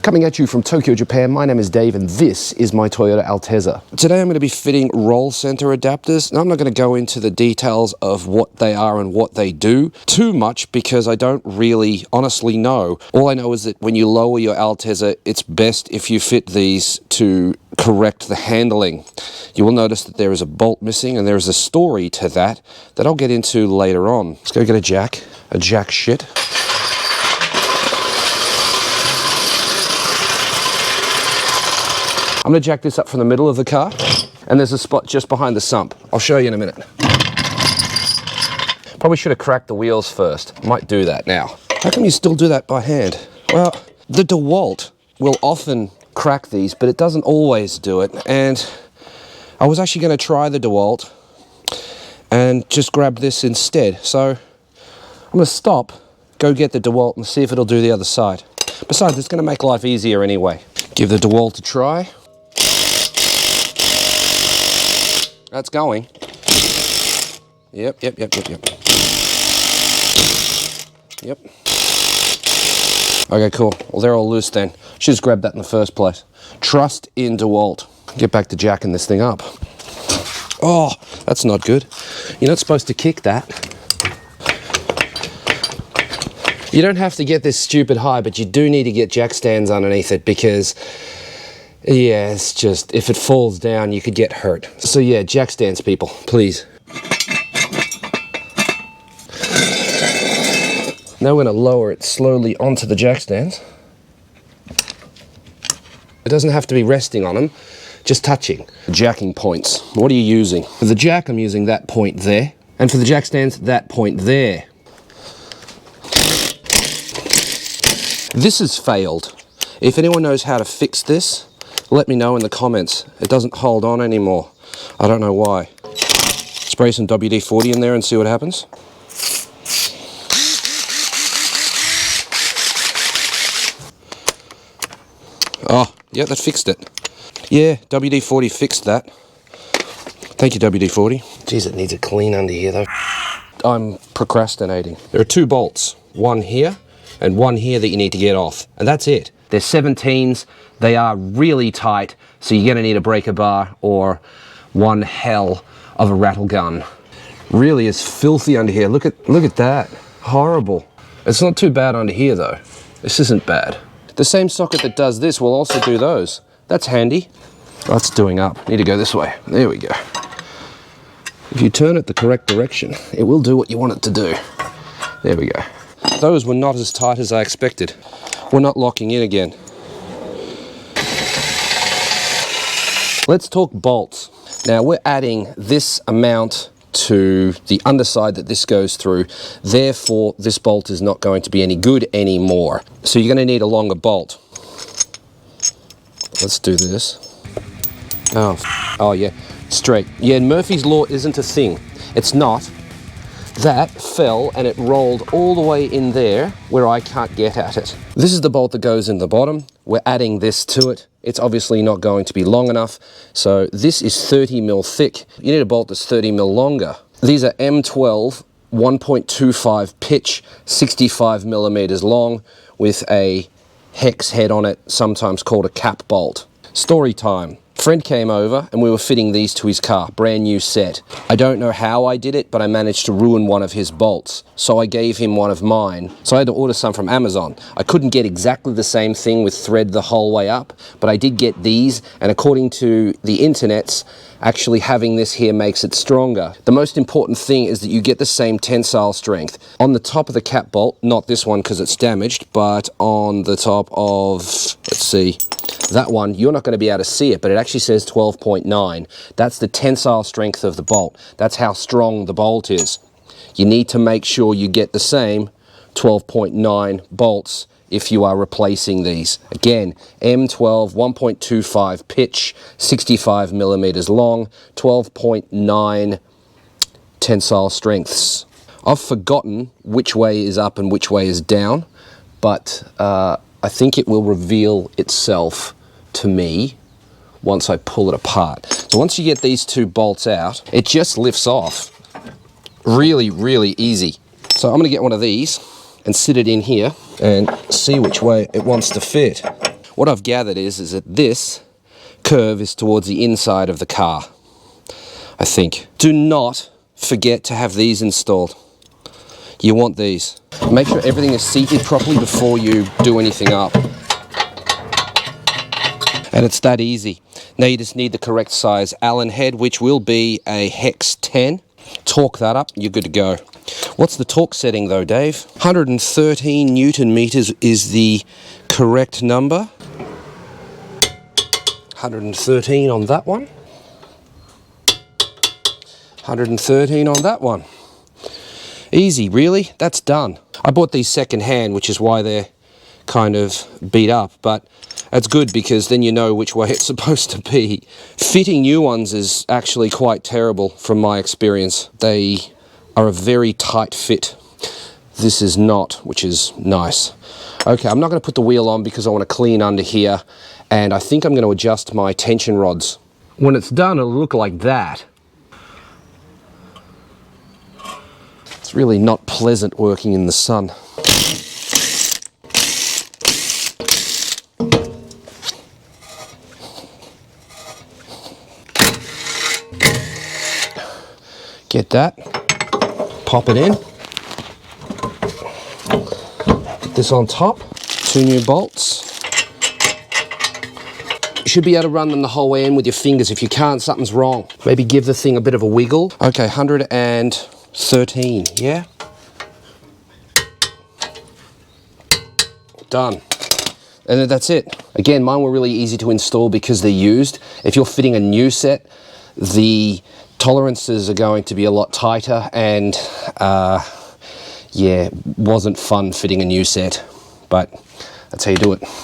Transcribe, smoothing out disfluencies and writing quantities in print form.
Coming at you from Tokyo, Japan, my name is Dave and this is my Toyota Altezza. Today I'm going to be fitting roll center adapters. Now I'm not going to go into the details of what they are and what they do too much because I don't really honestly know. All I know is that when you lower your Altezza, it's best if you fit these to correct the handling. You will notice that there is a bolt missing and there is a story to that I'll get into later on. Let's go get a jack shit. I'm going to jack this up from the middle of the car, and there's a spot just behind the sump. I'll show you in a minute. Probably should have cracked the wheels first. Might do that now. How come you still do that by hand? Well, the DeWalt will often crack these, but it doesn't always do it. And I was actually going to try the DeWalt and just grab this instead. So I'm going to stop, go get the DeWalt and see if it'll do the other side. Besides, it's going to make life easier anyway. Give the DeWalt a try. That's going. Yep. Yep. Okay, cool. Well, they're all loose then. Should just grab that in the first place. Trust in DeWalt. Get back to jacking this thing up. Oh, that's not good. You're not supposed to kick that. You don't have to get this stupid high, but you do need to get jack stands underneath it because, yeah, it's just, if it falls down, you could get hurt. So yeah, jack stands, people, please. Now we're going to lower it slowly onto the jack stands. It doesn't have to be resting on them, just touching. Jacking points. What are you using? For the jack, I'm using that point there. And for the jack stands, that point there. This has failed. If anyone knows how to fix this, let me know in the comments. It doesn't hold on anymore. I don't know why. Spray some WD-40 in there and see what happens. Oh, yeah, that fixed it. Yeah, WD-40 fixed that. Thank you, WD-40. Jeez, it needs a clean under here, though. I'm procrastinating. There are two bolts. One here and one here that you need to get off. And that's it. They're 17s. They are really tight, so you're gonna need a breaker bar or one hell of a rattle gun. Really is filthy under here. Look at that. Horrible. It's not too bad under here though. This isn't bad. The same socket that does this will also do those. That's handy. That's doing up. Need to go this way. There we go. If you turn it the correct direction, it will do what you want it to do. There we go. Those were not as tight as I expected. We're not locking in again. Let's talk bolts. Now we're adding this amount to the underside that this goes through. Therefore, this bolt is not going to be any good anymore. So you're going to need a longer bolt. Let's do this. Oh yeah, straight. Yeah, Murphy's Law isn't a thing. It's not. That fell and it rolled all the way in there where I can't get at it. This is the bolt that goes in the bottom. We're adding this to it. It's obviously not going to be long enough. So this is 30 mil thick. You need a bolt that's 30 mil longer. These are M12 1.25 pitch, 65 millimeters long with a hex head on it, sometimes called a cap bolt. Story time. Friend came over and we were fitting these to his car, brand new set. I don't know how I did it, but I managed to ruin one of his bolts. So I gave him one of mine. So I had to order some from Amazon. I couldn't get exactly the same thing with thread the whole way up, but I did get these, and according to the internets, actually having this here makes it stronger. The most important thing is that you get the same tensile strength. On the top of the cap bolt, not this one because it's damaged, but on the top of, let's see, that one, you're not going to be able to see it, but it actually says 12.9. That's the tensile strength of the bolt. That's how strong the bolt is. You need to make sure you get the same 12.9 bolts if you are replacing these. Again, M12 1.25 pitch, 65 millimeters long, 12.9 tensile strengths. I've forgotten which way is up and which way is down, but I think it will reveal itself to me once I pull it apart. So once you get these two bolts out, it just lifts off. Really, really easy. So I'm gonna get one of these and sit it in here and see which way it wants to fit. what I've gathered is that this curve is towards the inside of the car, I think. Do not forget to have these installed. You want these. Make sure everything is seated properly before you do anything up. And it's that easy. Now you just need the correct size Allen head, which will be a hex 10. Torque that up, you're good to go. What's the torque setting though, Dave? 113 Newton meters is the correct number. 113 on that one. 113 on that one. Easy, really? That's done. I bought these second hand, which is why they're kind of beat up, but that's good because then you know which way it's supposed to be. Fitting new ones is actually quite terrible from my experience. They are a very tight fit. This is not, which is nice. Okay, I'm not going to put the wheel on because I want to clean under here, and I think I'm going to adjust my tension rods. When it's done, it'll look like that. It's really not pleasant working in the sun. Get that, pop it in, put this on top, 2 new bolts. You should be able to run them the whole way in with your fingers. If you can't, something's wrong. Maybe give the thing a bit of a wiggle. Okay, 113, yeah? Done. And then that's it. Again, mine were really easy to install because they're used. If you're fitting a new set, the tolerances are going to be a lot tighter, and yeah, wasn't fun fitting a new set, but that's how you do it.